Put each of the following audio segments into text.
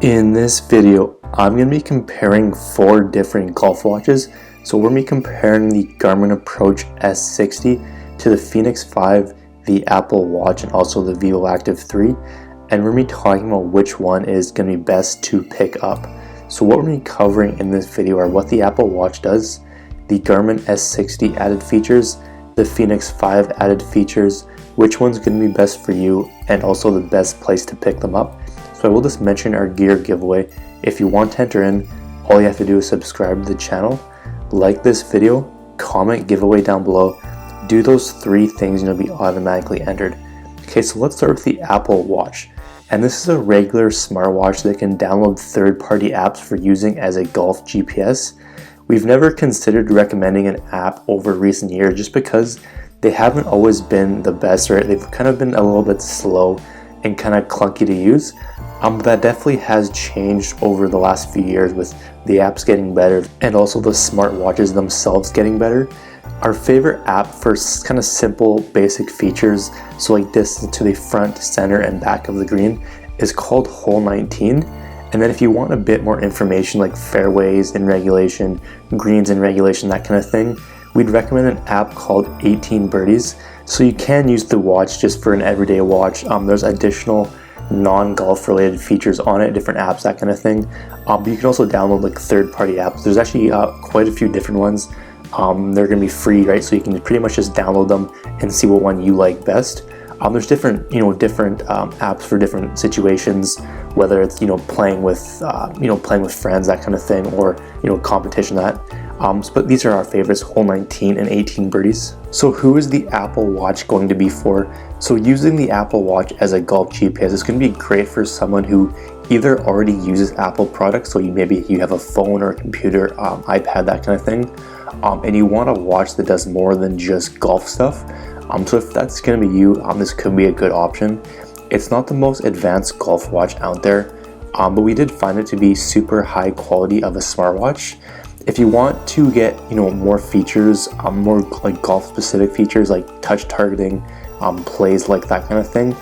In this video, I'm going to be comparing 4 different golf watches. So we're going to be comparing the Garmin Approach S60 to the Fenix 5, the Apple Watch, and also the Vivoactive 3. And we're going to be talking about which one is going to be best to pick up. So what we're going to be covering in this video are what the Apple Watch does, the Garmin S60 added features, the Fenix 5 added features, which one's going to be best for you, and also the best place to pick them up. So I will just mention our gear giveaway. If you want to enter in, all you have to do is subscribe to the channel, like this video, comment giveaway down below. Do those 3 things and you'll be automatically entered. Okay, so let's start with the Apple Watch. And this is a regular smartwatch that can download third-party apps for using as a golf GPS. We've never considered recommending an app over recent years just because they haven't always been the best, right? They've kind of been a little bit slow and kind of clunky to use. That definitely has changed over the last few years with the apps getting better and also the smartwatches themselves getting better. Our favorite app for kind of simple basic features, so like distance to the front, center, and back of the green, is called Hole 19. And then if you want a bit more information like fairways in regulation, greens in regulation, that kind of thing, we'd recommend an app called 18 Birdies. So you can use the watch just for an everyday watch. There's additional non-golf related features on it, different apps, that kind of thing. But you can also download like third-party apps. There's actually quite a few different ones. They're going to be free, right? So you can pretty much just download them and see what one you like best. There's different apps for different situations, whether it's playing with friends, that kind of thing, or competition, that. But these are our favorites: Hole 19 and 18 Birdies. So who is the Apple Watch going to be for? So using the Apple Watch as a golf GPS is going to be great for someone who either already uses Apple products, so maybe you have a phone or a computer, iPad, that kind of thing, and you want a watch that does more than just golf stuff. So if that's going to be you, this could be a good option. It's not the most advanced golf watch out there, but we did find it to be super high quality of a smartwatch. If you want to get more features, more like golf specific features like touch targeting, plays, like that kind of thing,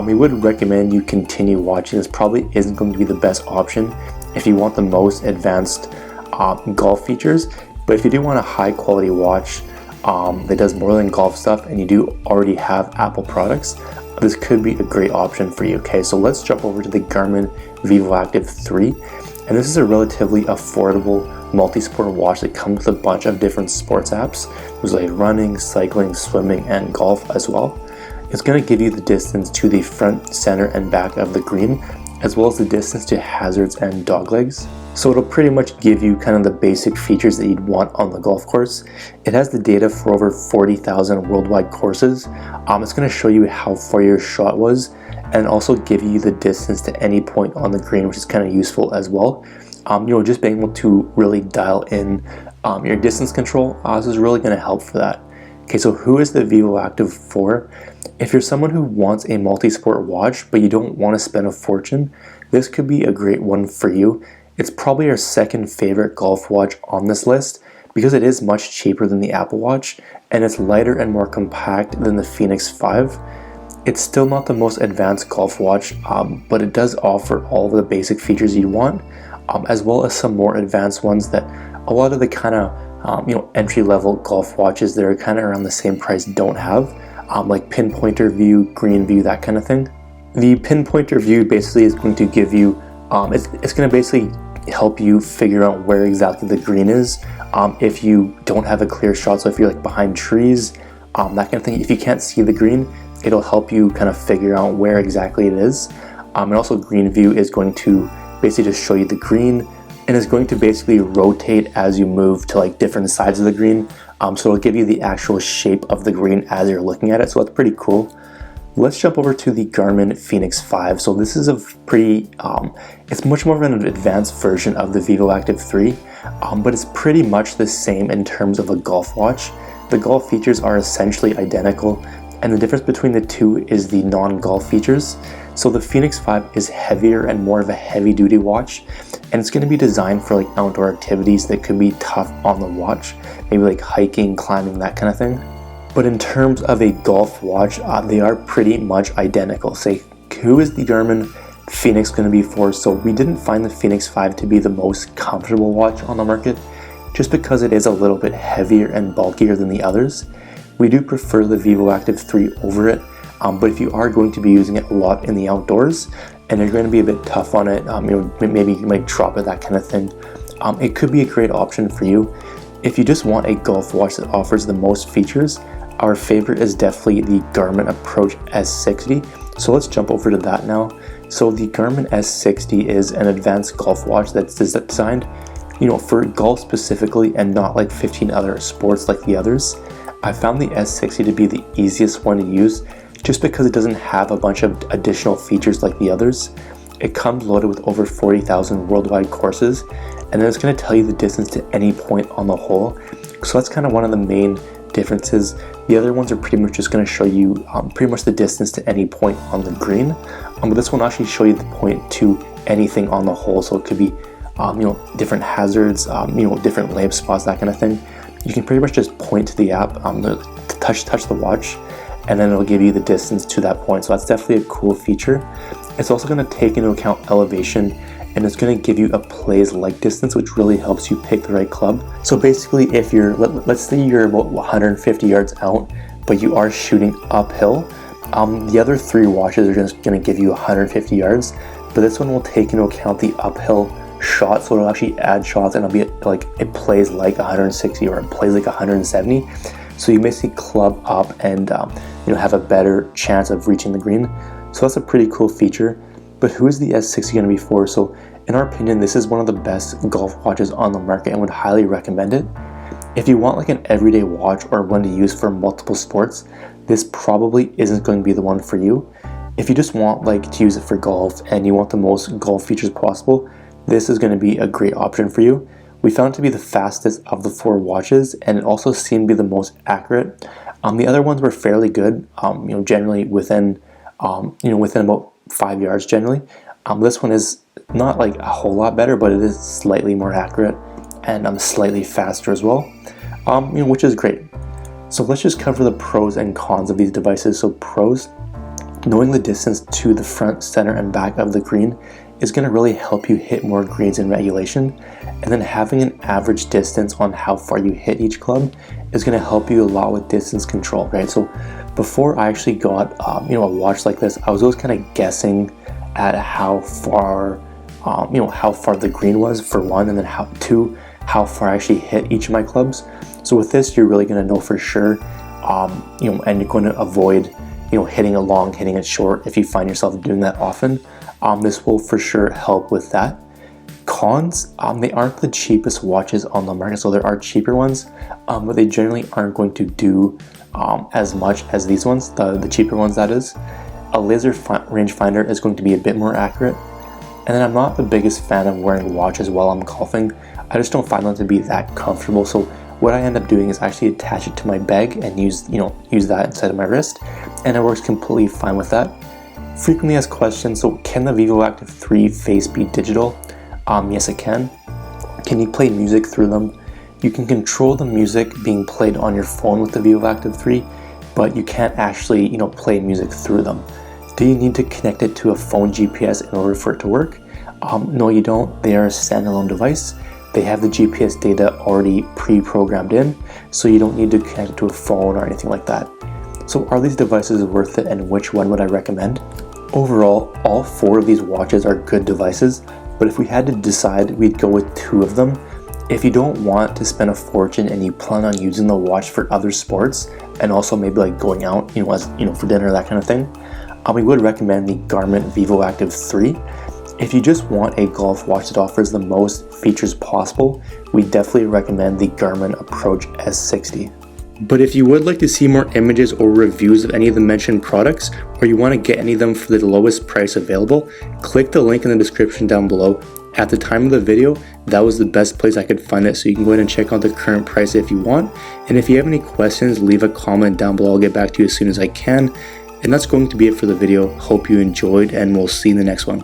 we would recommend you continue watching. This probably isn't going to be the best option if you want the most advanced golf features. But if you do want a high quality watch that does more than golf stuff and you do already have Apple products, this could be a great option for you. Okay, so let's jump over to the Garmin Vivoactive 3. And this is a relatively affordable multi-sport watch that comes with a bunch of different sports apps. There's like running, cycling, swimming, and golf as well. It's going to give you the distance to the front, center, and back of the green, as well as the distance to hazards and doglegs. So it'll pretty much give you kind of the basic features that you'd want on the golf course. It has the data for over 40,000 worldwide courses. It's going to show you how far your shot was and also give you the distance to any point on the green, which is kind of useful as well. Just being able to really dial in your distance control, this is really going to help for that. Okay, so who is the Vivoactive for? If you're someone who wants a multi-sport watch, but you don't want to spend a fortune, this could be a great one for you. It's probably our second favorite golf watch on this list because it is much cheaper than the Apple Watch and it's lighter and more compact than the Fenix 5. It's still not the most advanced golf watch, but it does offer all of the basic features you'd want, as well as some more advanced ones that a lot of the kind of entry-level golf watches that are kind of around the same price don't have, like PinPointer view, green view, that kind of thing. The PinPointer view basically is going to give you, it's going to basically help you figure out where exactly the green is if you don't have a clear shot. So if you're like behind trees, that kind of thing, if you can't see the green, it'll help you kind of figure out where exactly it is. And also green view is going to basically just show you the green and is going to basically rotate as you move to like different sides of the green. So it'll give you the actual shape of the green as you're looking at it. So that's pretty cool. Let's jump over to the Garmin Fenix 5. So this is a pretty, it's much more of an advanced version of the Vivoactive 3, but it's pretty much the same in terms of a golf watch. The golf features are essentially identical, and the difference between the two is the non-golf features. So the Fenix 5 is heavier and more of a heavy-duty watch, and it's going to be designed for like outdoor activities that could be tough on the watch, maybe like hiking, climbing, that kind of thing. But in terms of a golf watch, they are pretty much identical. Say, who is the Garmin Fenix going to be for. So we didn't find the Fenix 5 to be the most comfortable watch on the market, just because it is a little bit heavier and bulkier than the others. We do prefer the Vivoactive 3 over it, but if you are going to be using it a lot in the outdoors and you're going to be a bit tough on it, maybe you might drop it, that kind of thing, it could be a great option for you. If you just want a golf watch that offers the most features, our favorite is definitely the Garmin Approach S60. So let's jump over to that now. So the Garmin S60 is an advanced golf watch that's designed, for golf specifically and not like 15 other sports like the others. I found the S60 to be the easiest one to use just because it doesn't have a bunch of additional features like the others. It comes loaded with over 40,000 worldwide courses, and then it's going to tell you the distance to any point on the hole. So that's kind of one of the main differences. The other ones are pretty much just going to show you pretty much the distance to any point on the green, but this one will actually show you the point to anything on the hole. So it could be different hazards, different layup spots, that kind of thing. You can pretty much just point to the app, touch the watch, and then it'll give you the distance to that point. So that's definitely a cool feature. It's also going to take into account elevation, and it's going to give you a plays-like distance, which really helps you pick the right club. So basically, if you're, let's say you're about 150 yards out, but you are shooting uphill, the other three watches are just going to give you 150 yards, but this one will take into account the uphill shot, so it'll actually add shots, and it'll be like, it plays like 160 or it plays like 170. So you basically club up and have a better chance of reaching the green. So that's a pretty cool feature. But who is the S60 going to be for? So in our opinion, this is one of the best golf watches on the market and would highly recommend it. If you want like an everyday watch or one to use for multiple sports, this probably isn't going to be the one for you. If you just want like to use it for golf and you want the most golf features possible, this is going to be a great option for you. We found it to be the fastest of the four watches, and it also seemed to be the most accurate. The other ones were fairly good, generally within about 5 yards generally. This one is not like a whole lot better, but it is slightly more accurate and slightly faster as well, which is great. So let's just cover the pros and cons of these devices. So pros: knowing the distance to the front, center, and back of the green is going to really help you hit more greens in regulation, and then having an average distance on how far you hit each club is going to help you a lot with distance control, right? So before I actually got a watch like this, I was always kind of guessing at how far the green was for one, and then how far I actually hit each of my clubs. So with this, you're really going to know for sure, and you're going to avoid hitting it long, hitting it short if you find yourself doing that often. This will for sure help with that. Cons: they aren't the cheapest watches on the market, so there are cheaper ones, but they generally aren't going to do as much as these ones, the cheaper ones that is. A laser rangefinder is going to be a bit more accurate, and then I'm not the biggest fan of wearing watches while I'm golfing. I just don't find them to be that comfortable, so what I end up doing is actually attach it to my bag and use that instead of my wrist, and it works completely fine with that. Frequently asked questions: so can the Vivoactive 3 face be digital? Yes, it can. Can you play music through them? You can control the music being played on your phone with the Vivoactive 3, but you can't actually play music through them. Do you need to connect it to a phone GPS in order for it to work? No, you don't. They are a standalone device. They have the GPS data already pre-programmed in, so you don't need to connect it to a phone or anything like that. So are these devices worth it, and which one would I recommend? Overall, all four of these watches are good devices, but if we had to decide, we'd go with two of them. If you don't want to spend a fortune and you plan on using the watch for other sports and also maybe like going out, for dinner, that kind of thing, we would recommend the Garmin Vivoactive 3. If you just want a golf watch that offers the most features possible, we definitely recommend the Garmin Approach S60. But if you would like to see more images or reviews of any of the mentioned products, or you want to get any of them for the lowest price available, click the link in the description down below. At the time of the video, that was the best place I could find it, so you can go ahead and check out the current price if you want. And if you have any questions, leave a comment down below. I'll get back to you as soon as I can. And that's going to be it for the video. Hope you enjoyed, and we'll see you in the next one.